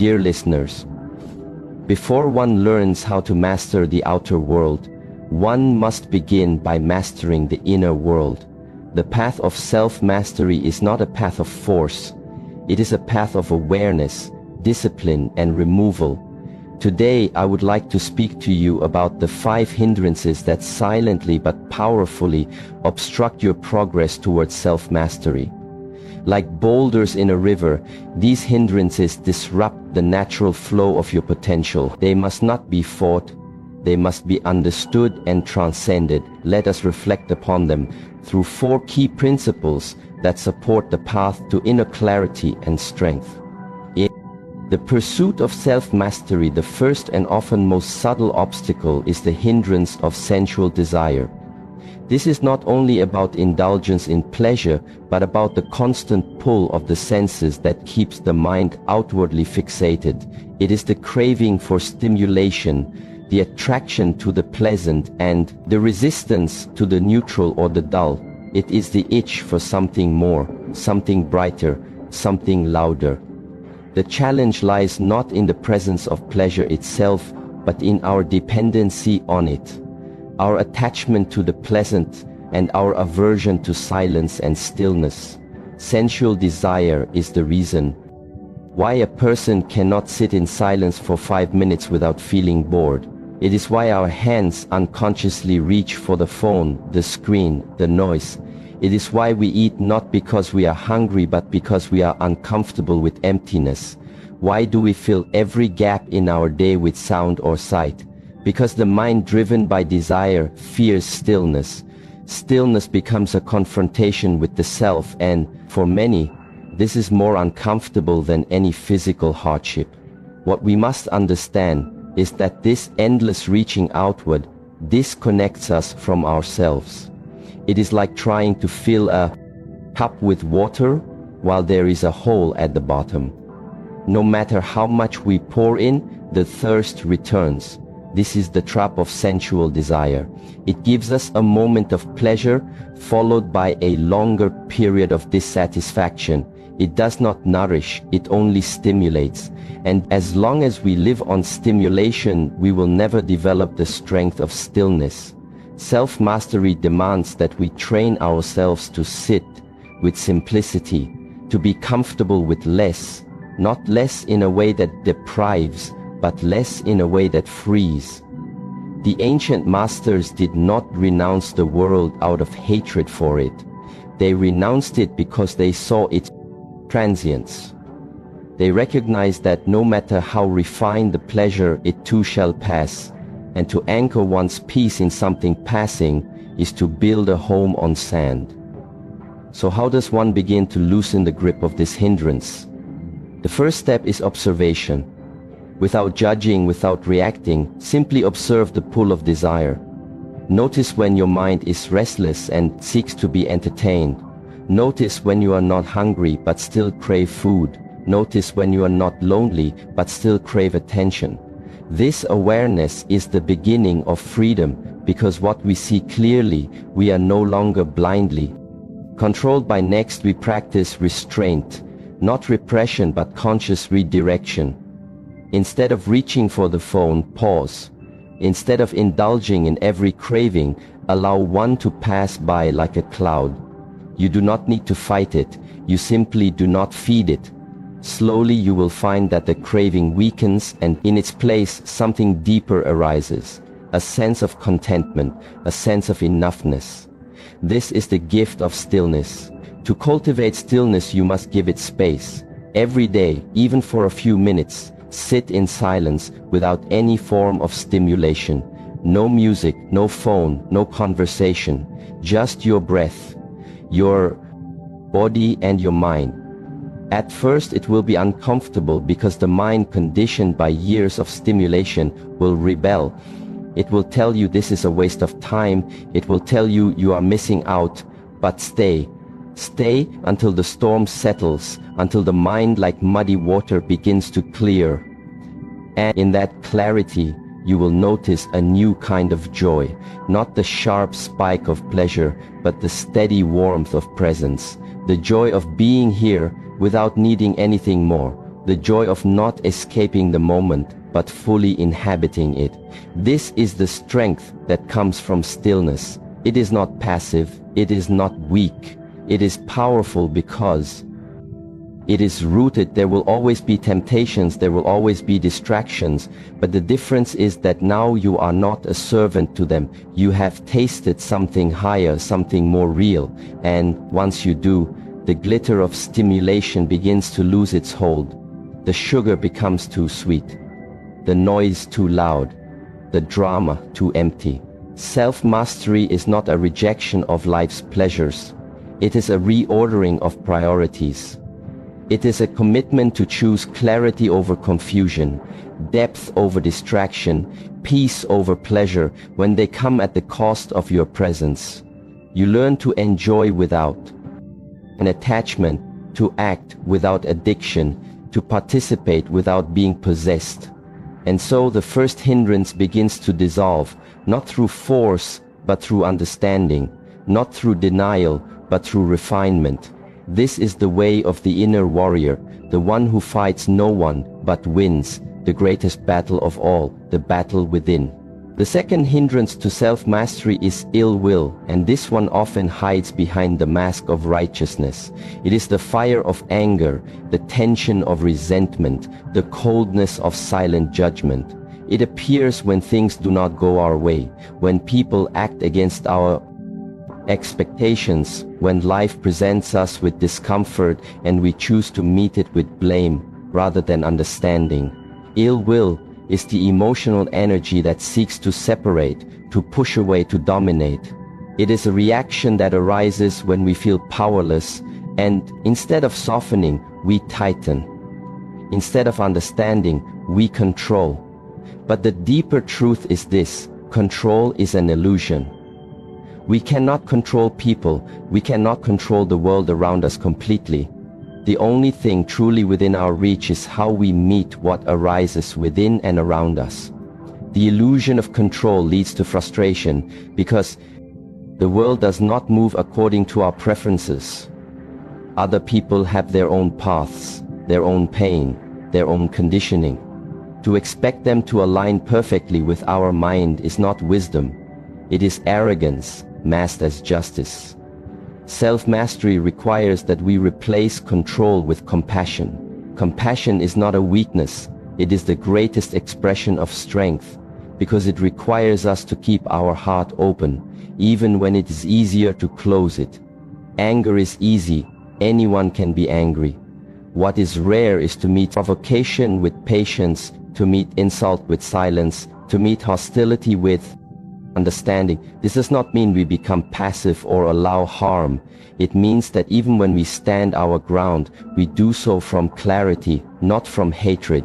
Dear listeners, before one learns how to master the outer world, one must begin by mastering the inner world. The path of self-mastery is not a path of force. It is a path of awareness, discipline, and removal. Today, I would like to speak to you about the 5 hindrances that silently but powerfully obstruct your progress towards self-mastery. Like boulders in a river, these hindrances disrupt the natural flow of your potential. They must not be fought. They must be understood and transcended. Let us reflect upon them through 4 key principles that support the path to inner clarity and strength. In the pursuit of self-mastery, the first and often most subtle obstacle is the hindrance of sensual desire. This is not only about indulgence in pleasure, but about the constant pull of the senses that keeps the mind outwardly fixated. It is the craving for stimulation, the attraction to the pleasant, and the resistance to the neutral or the dull. It is the itch for something more, something brighter, something louder. The challenge lies not in the presence of pleasure itself, but in our dependency on it. Our attachment to the pleasant and our aversion to silence and stillness. Sensual desire is the reason why a person cannot sit in silence for 5 minutes without feeling bored. It is why our hands unconsciously reach for the phone, the screen, the noise. It is why we eat not because we are hungry, but because we are uncomfortable with emptiness. Why do we fill every gap in our day with sound or sight? Because the mind driven by desire fears stillness. Stillness becomes a confrontation with the self, and, for many, this is more uncomfortable than any physical hardship. What we must understand is that this endless reaching outward disconnects us from ourselves. It is like trying to fill a cup with water while there is a hole at the bottom. No matter how much we pour in, the thirst returns. This is the trap of sensual desire. It gives us a moment of pleasure, followed by a longer period of dissatisfaction. It does not nourish, it only stimulates. And as long as we live on stimulation, we will never develop the strength of stillness. Self-mastery demands that we train ourselves to sit with simplicity, to be comfortable with less, not less in a way that deprives, but less in a way that frees. The ancient masters did not renounce the world out of hatred for it. They renounced it because they saw its transience. They recognized that no matter how refined the pleasure, it too shall pass, and to anchor one's peace in something passing is to build a home on sand. So how does one begin to loosen the grip of this hindrance? The first step is observation. Without judging, without reacting, simply observe the pull of desire. Notice when your mind is restless and seeks to be entertained. Notice when you are not hungry but still crave food. Notice when you are not lonely but still crave attention. This awareness is the beginning of freedom, because what we see clearly, we are no longer blindly controlled by. Next, we practice restraint, not repression but conscious redirection. Instead of reaching for the phone, pause. Instead of indulging in every craving, allow one to pass by like a cloud. You do not need to fight it, you simply do not feed it. Slowly you will find that the craving weakens, and in its place something deeper arises. A sense of contentment, a sense of enoughness. This is the gift of stillness. To cultivate stillness, you must give it space. Every day, even for a few minutes, sit in silence without any form of stimulation. No music, no phone, no conversation. Just your breath, your body and your mind. At first it will be uncomfortable because the mind, conditioned by years of stimulation, will rebel. It will tell you this is a waste of time. It will tell you you are missing out. But stay. Stay until the storm settles, until the mind, like muddy water, begins to clear. And in that clarity, you will notice a new kind of joy, not the sharp spike of pleasure, but the steady warmth of presence, the joy of being here without needing anything more, the joy of not escaping the moment, but fully inhabiting it. This is the strength that comes from stillness. It is not passive, it is not weak. It is powerful because it is rooted. There will always be temptations, there will always be distractions, but the difference is that now you are not a servant to them. You have tasted something higher, something more real, and once you do, the glitter of stimulation begins to lose its hold. The sugar becomes too sweet, the noise too loud, the drama too empty. Self-mastery is not a rejection of life's pleasures. It is a reordering of priorities. It is a commitment to choose clarity over confusion, depth over distraction, peace over pleasure when they come at the cost of your presence. You learn to enjoy without an attachment, to act without addiction, to participate without being possessed. And so the first hindrance begins to dissolve, not through force, but through understanding, not through denial, but through refinement. This is the way of the inner warrior, the one who fights no one, but wins the greatest battle of all, the battle within. The second hindrance to self-mastery is ill will, and this one often hides behind the mask of righteousness. It is the fire of anger, the tension of resentment, the coldness of silent judgment. It appears when things do not go our way, when people act against our expectations, when life presents us with discomfort and we choose to meet it with blame rather than understanding. Ill will is the emotional energy that seeks to separate, to push away, to dominate. It is a reaction that arises when we feel powerless, and instead of softening, we tighten. Instead of understanding, we control. But the deeper truth is this: control is an illusion. We cannot control people, we cannot control the world around us completely. The only thing truly within our reach is how we meet what arises within and around us. The illusion of control leads to frustration because the world does not move according to our preferences. Other people have their own paths, their own pain, their own conditioning. To expect them to align perfectly with our mind is not wisdom. It is arrogance masked as justice. Self-mastery requires that we replace control with compassion. Compassion is not a weakness, it is the greatest expression of strength, because it requires us to keep our heart open, even when it is easier to close it. Anger is easy, anyone can be angry. What is rare is to meet provocation with patience, to meet insult with silence, to meet hostility with understanding. This does not mean we become passive or allow harm. It means that even when we stand our ground, we do so from clarity, not from hatred.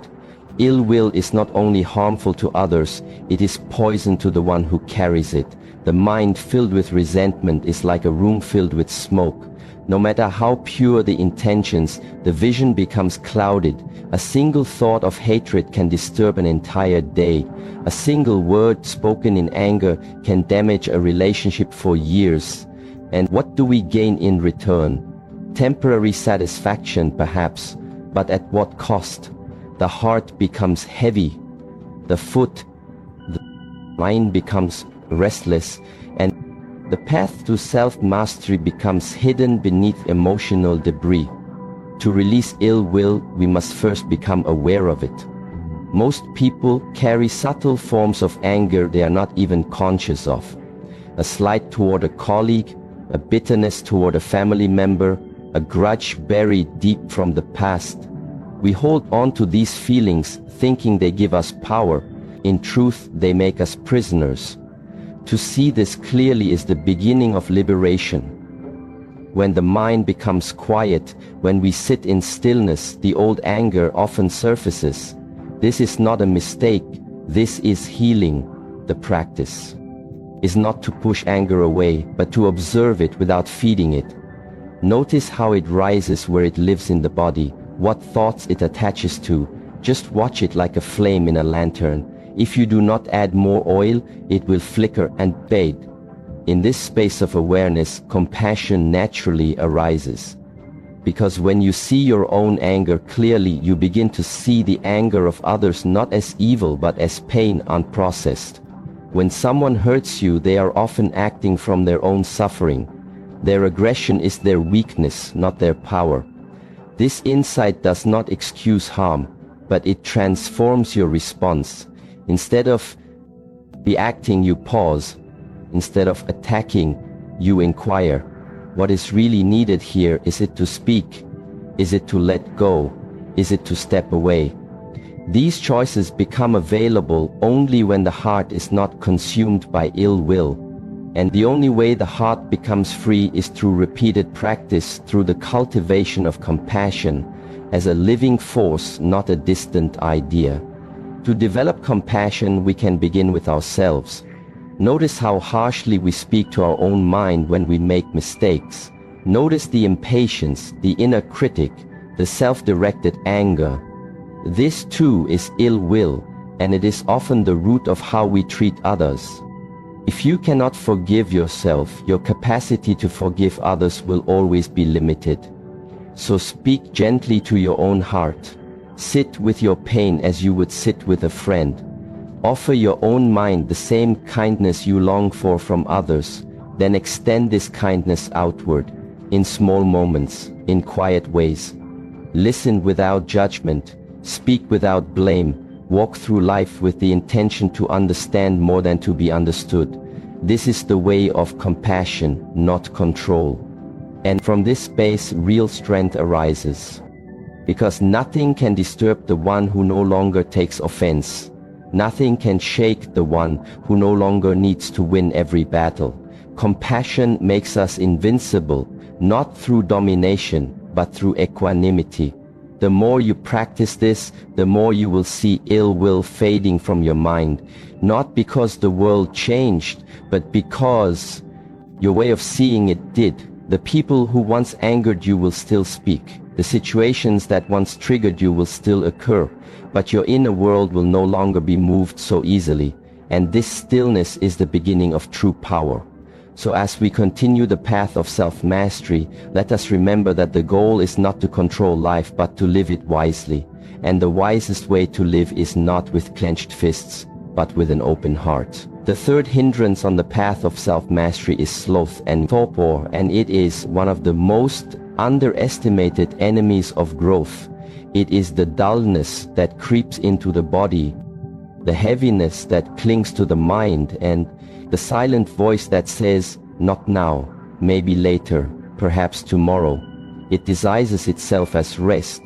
Ill will is not only harmful to others, it is poison to the one who carries it. The mind filled with resentment is like a room filled with smoke. No matter how pure the intentions, the vision becomes clouded. A single thought of hatred can disturb an entire day. A single word spoken in anger can damage a relationship for years. And what do we gain in return? Temporary satisfaction, perhaps, but at what cost? The heart becomes heavy, the mind becomes restless, and the path to self-mastery becomes hidden beneath emotional debris. To release ill will, we must first become aware of it. Most people carry subtle forms of anger they are not even conscious of. A slight toward a colleague, a bitterness toward a family member, a grudge buried deep from the past. We hold on to these feelings thinking they give us power. In truth, they make us prisoners. To see this clearly is the beginning of liberation. When the mind becomes quiet, when we sit in stillness, the old anger often surfaces. This is not a mistake, this is healing. The practice is not to push anger away, but to observe it without feeding it. Notice how it rises where it lives in the body, what thoughts it attaches to. Just watch it like a flame in a lantern. If you do not add more oil, it will flicker and fade. In this space of awareness, compassion naturally arises. Because when you see your own anger clearly, you begin to see the anger of others not as evil but as pain unprocessed. When someone hurts you, they are often acting from their own suffering. Their aggression is their weakness, not their power. This insight does not excuse harm, but it transforms your response. Instead of reacting, you pause. Instead of attacking, you inquire. What is really needed here? Is it to speak? Is it to let go? Is it to step away? These choices become available only when the heart is not consumed by ill will. And the only way the heart becomes free is through repeated practice, through the cultivation of compassion as a living force, not a distant idea. To develop compassion, we can begin with ourselves. Notice how harshly we speak to our own mind when we make mistakes. Notice the impatience, the inner critic, the self-directed anger. This too is ill will, and it is often the root of how we treat others. If you cannot forgive yourself, your capacity to forgive others will always be limited. So speak gently to your own heart. Sit with your pain as you would sit with a friend. Offer your own mind the same kindness you long for from others, then extend this kindness outward, in small moments, in quiet ways. Listen without judgment, speak without blame, walk through life with the intention to understand more than to be understood. This is the way of compassion, not control. And from this space, real strength arises. Because nothing can disturb the one who no longer takes offense. Nothing can shake the one who no longer needs to win every battle. Compassion makes us invincible, not through domination, but through equanimity. The more you practice this, the more you will see ill will fading from your mind, not because the world changed, but because your way of seeing it did. The people who once angered you will still speak. The situations that once triggered you will still occur, but your inner world will no longer be moved so easily, and this stillness is the beginning of true power. So as we continue the path of self-mastery, let us remember that the goal is not to control life but to live it wisely, and the wisest way to live is not with clenched fists, but with an open heart. The third hindrance on the path of self-mastery is sloth and torpor, and it is one of the most underestimated enemies of growth. It is the dullness that creeps into the body, the heaviness that clings to the mind, and the silent voice that says, not now, maybe later, perhaps tomorrow. It disguises itself as rest,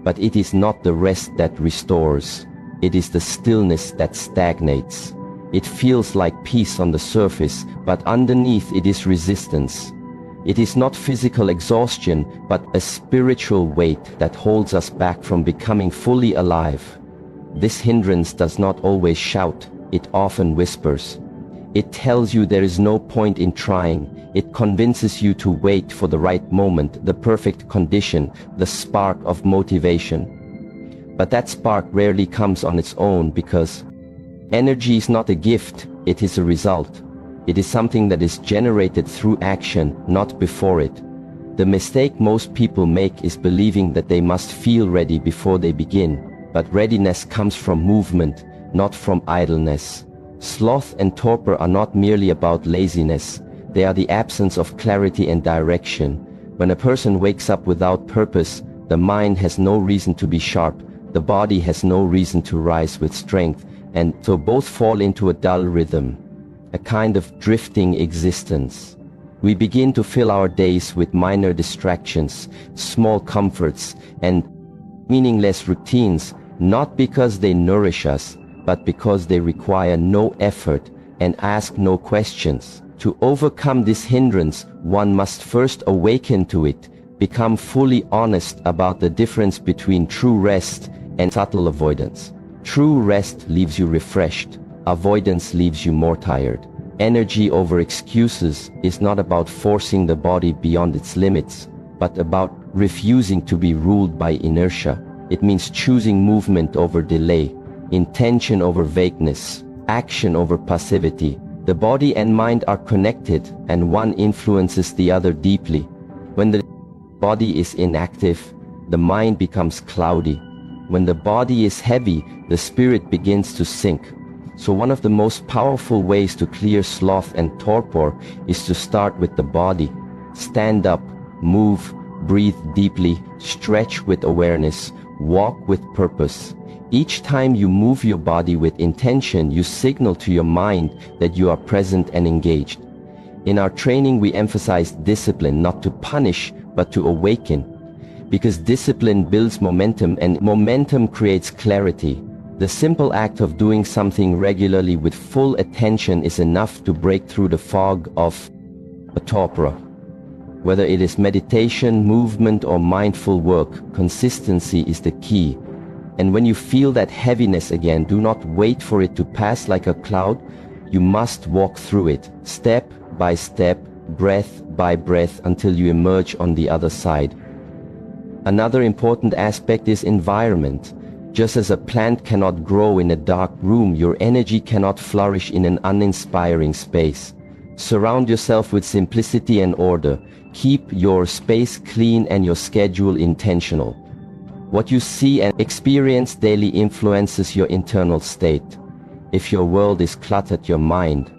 but it is not the rest that restores. It is the stillness that stagnates. It feels like peace on the surface, but underneath it is resistance. It is not physical exhaustion, but a spiritual weight that holds us back from becoming fully alive. This hindrance does not always shout, it often whispers. It tells you there is no point in trying. It convinces you to wait for the right moment, the perfect condition, the spark of motivation. But that spark rarely comes on its own, because energy is not a gift, it is a result. It is something that is generated through action, not before it. The mistake most people make is believing that they must feel ready before they begin, but readiness comes from movement, not from idleness. Sloth and torpor are not merely about laziness, they are the absence of clarity and direction. When a person wakes up without purpose, the mind has no reason to be sharp, the body has no reason to rise with strength, and so both fall into a dull rhythm, a kind of drifting existence. We begin to fill our days with minor distractions, small comforts, and meaningless routines, not because they nourish us, but because they require no effort and ask no questions. To overcome this hindrance, one must first awaken to it, become fully honest about the difference between true rest and subtle avoidance. True rest leaves you refreshed, avoidance leaves you more tired. Energy over excuses is not about forcing the body beyond its limits, but about refusing to be ruled by inertia. It means choosing movement over delay, intention over vagueness, action over passivity. The body and mind are connected, and one influences the other deeply. When the body is inactive, the mind becomes cloudy. When the body is heavy, the spirit begins to sink. So one of the most powerful ways to clear sloth and torpor is to start with the body. Stand up, move, breathe deeply, stretch with awareness, walk with purpose. Each time you move your body with intention, you signal to your mind that you are present and engaged. In our training, we emphasize discipline, not to punish, but to awaken. Because discipline builds momentum, and momentum creates clarity. The simple act of doing something regularly with full attention is enough to break through the fog of a torpor. Whether it is meditation, movement, or mindful work, consistency is the key. And when you feel that heaviness again, do not wait for it to pass like a cloud. You must walk through it, step by step, breath by breath, until you emerge on the other side. Another important aspect is environment. Just as a plant cannot grow in a dark room, your energy cannot flourish in an uninspiring space. Surround yourself with simplicity and order. Keep your space clean and your schedule intentional. What you see and experience daily influences your internal state. If your world is cluttered, your mind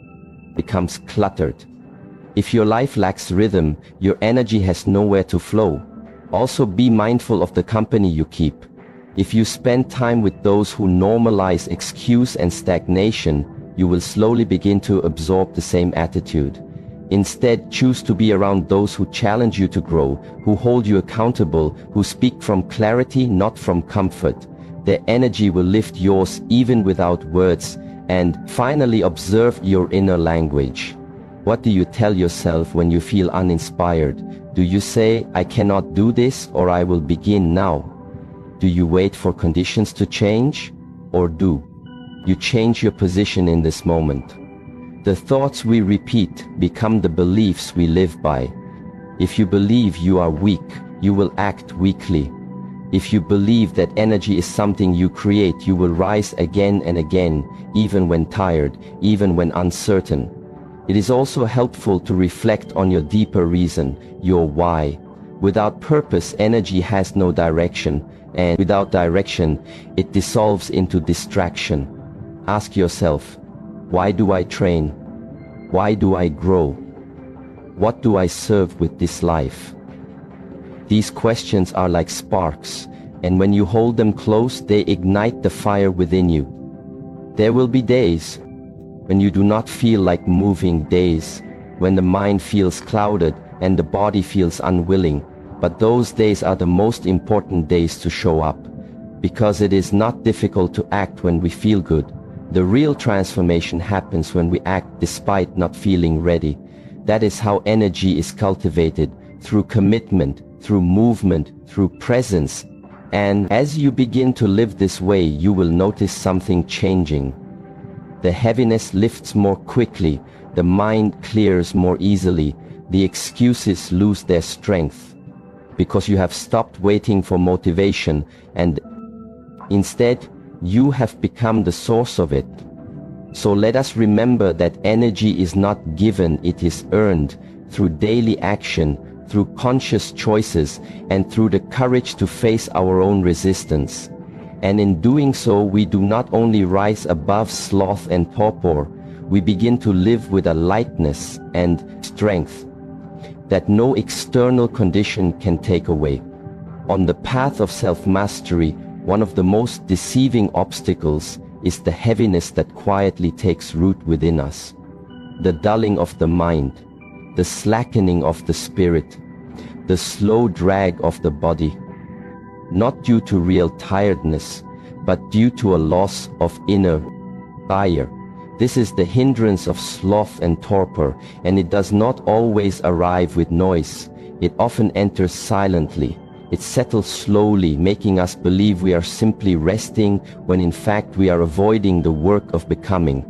becomes cluttered. If your life lacks rhythm, your energy has nowhere to flow. Also, be mindful of the company you keep. If you spend time with those who normalize excuse and stagnation, you will slowly begin to absorb the same attitude. Instead, choose to be around those who challenge you to grow, who hold you accountable, who speak from clarity, not from comfort. Their energy will lift yours even without words. And finally, observe your inner language. What do you tell yourself when you feel uninspired? Do you say, "I cannot do this," or "I will begin now"? Do you wait for conditions to change? Or do you change your position in this moment? The thoughts we repeat become the beliefs we live by. If you believe you are weak, you will act weakly. If you believe that energy is something you create, you will rise again and again, even when tired, even when uncertain. It is also helpful to reflect on your deeper reason, your why. Without purpose, energy has no direction, and without direction, it dissolves into distraction. Ask yourself, why do I train? Why do I grow? What do I serve with this life? These questions are like sparks, and when you hold them close, they ignite the fire within you. There will be days when you do not feel like moving, days when the mind feels clouded and the body feels unwilling. But those days are the most important days to show up, because it is not difficult to act when we feel good. The real transformation happens when we act despite not feeling ready. That is how energy is cultivated, through commitment, through movement, through presence. And as you begin to live this way, you will notice something changing. The heaviness lifts more quickly, the mind clears more easily, the excuses lose their strength, because you have stopped waiting for motivation, and instead you have become the source of it. So let us remember that energy is not given, it is earned through daily action, through conscious choices, and through the courage to face our own resistance. And in doing so, we do not only rise above sloth and torpor, we begin to live with a lightness and strength that no external condition can take away. On the path of self-mastery, one of the most deceiving obstacles is the heaviness that quietly takes root within us. The dulling of the mind, the slackening of the spirit, the slow drag of the body. Not due to real tiredness, but due to a loss of inner fire. This is the hindrance of sloth and torpor, and it does not always arrive with noise. It often enters silently. It settles slowly, making us believe we are simply resting, when in fact we are avoiding the work of becoming.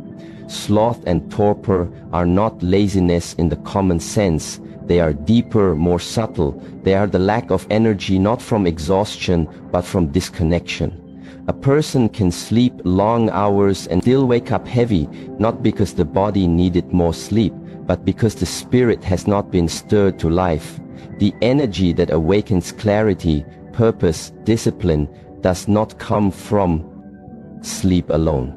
Sloth and torpor are not laziness in the common sense. They are deeper, more subtle. They are the lack of energy, not from exhaustion, but from disconnection. A person can sleep long hours and still wake up heavy, not because the body needed more sleep, but because the spirit has not been stirred to life. The energy that awakens clarity, purpose, discipline does not come from sleep alone.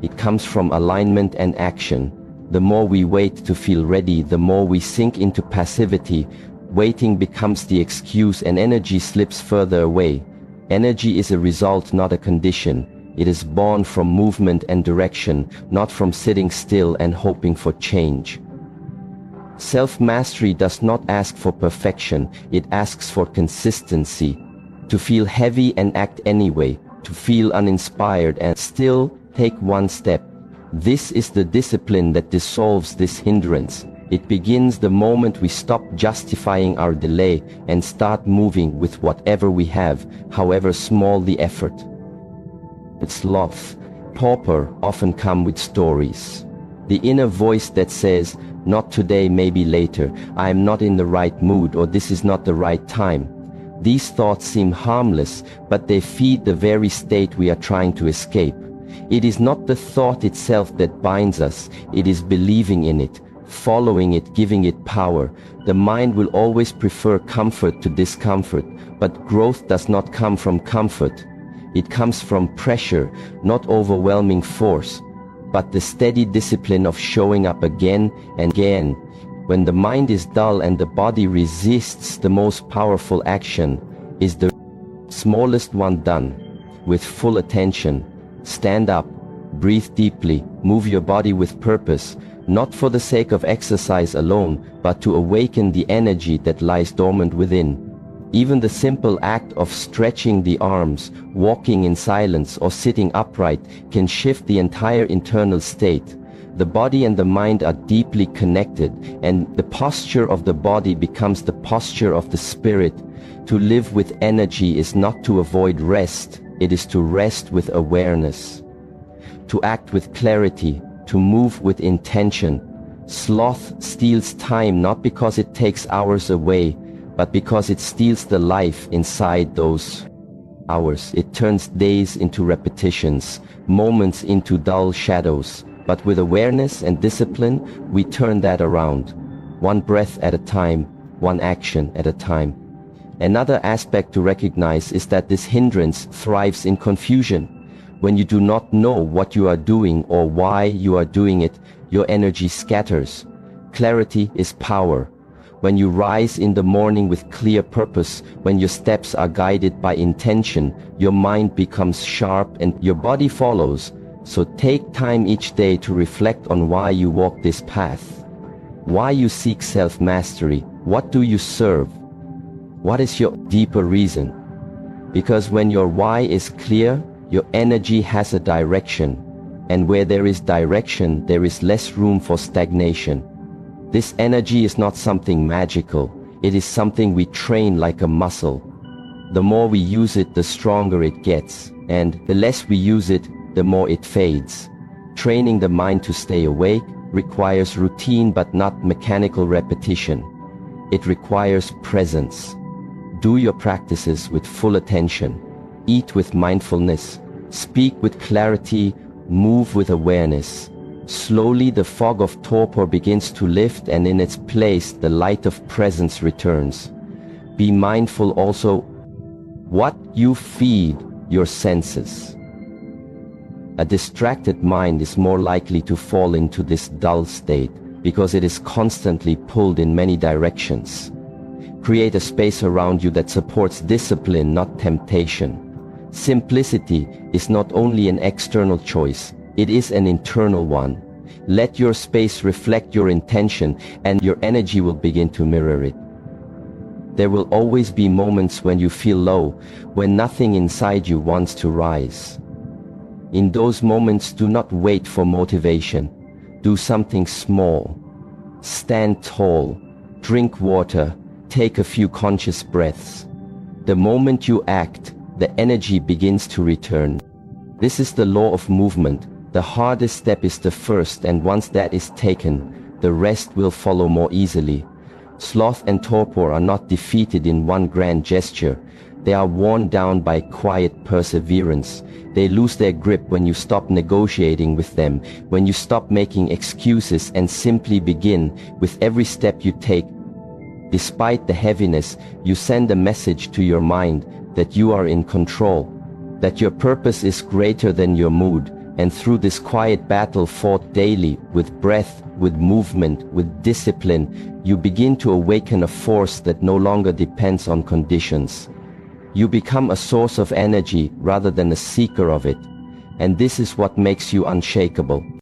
It comes from alignment and action. The more we wait to feel ready, the more we sink into passivity. Waiting becomes the excuse and energy slips further away. Energy is a result, not a condition. It is born from movement and direction, not from sitting still and hoping for change. Self-mastery does not ask for perfection, it asks for consistency. To feel heavy and act anyway, to feel uninspired and still take one step. This is the discipline that dissolves this hindrance. It begins the moment we stop justifying our delay and start moving with whatever we have, however small the effort. Sloth, torpor often come with stories. The inner voice that says, "Not today, maybe later, I am not in the right mood," or "This is not the right time." These thoughts seem harmless, but they feed the very state we are trying to escape. It is not the thought itself that binds us, it is believing in it, following it, giving it power. The mind will always prefer comfort to discomfort, but growth does not come from comfort. It comes from pressure, not overwhelming force, but the steady discipline of showing up again and again. When the mind is dull and the body resists, the most powerful action is the smallest one done with full attention. Stand up, breathe deeply, move your body with purpose, not for the sake of exercise alone, but to awaken the energy that lies dormant within. Even the simple act of stretching the arms, walking in silence, or sitting upright can shift the entire internal state. The body and the mind are deeply connected, and the posture of the body becomes the posture of the spirit. To live with energy is not to avoid rest, it is to rest with awareness. To act with clarity, to move with intention. Sloth steals time not because it takes hours away, but because it steals the life inside those hours. It turns days into repetitions, moments into dull shadows. But with awareness and discipline, we turn that around. One breath at a time, one action at a time. Another aspect to recognize is that this hindrance thrives in confusion. When you do not know what you are doing or why you are doing it, your energy scatters. Clarity is power. When you rise in the morning with clear purpose, when your steps are guided by intention, your mind becomes sharp and your body follows. So take time each day to reflect on why you walk this path. Why you seek self-mastery. What do you serve? What is your deeper reason? Because when your why is clear, your energy has a direction. And where there is direction, there is less room for stagnation. This energy is not something magical. It is something we train like a muscle. The more we use it, the stronger it gets. And the less we use it, the more it fades. Training the mind to stay awake requires routine but not mechanical repetition. It requires presence. Do your practices with full attention. Eat with mindfulness. Speak with clarity. Move with awareness. Slowly the fog of torpor begins to lift, and in its place the light of presence returns. Be mindful also what you feed your senses. A distracted mind is more likely to fall into this dull state because it is constantly pulled in many directions. Create a space around you that supports discipline, not temptation. Simplicity is not only an external choice, it is an internal one. Let your space reflect your intention, and your energy will begin to mirror it. There will always be moments when you feel low, when nothing inside you wants to rise. In those moments, do not wait for motivation. Do something small. Stand tall. Drink water. Take a few conscious breaths. The moment you act, the energy begins to return. This is the law of movement. The hardest step is the first, and once that is taken, the rest will follow more easily. Sloth and torpor are not defeated in one grand gesture. They are worn down by quiet perseverance. They lose their grip when you stop negotiating with them, when you stop making excuses and simply begin. With every step you take, Despite the heaviness, you send a message to your mind that you are in control, that your purpose is greater than your mood, and through this quiet battle fought daily, with breath, with movement, with discipline, you begin to awaken a force that no longer depends on conditions. You become a source of energy rather than a seeker of it, and this is what makes you unshakable.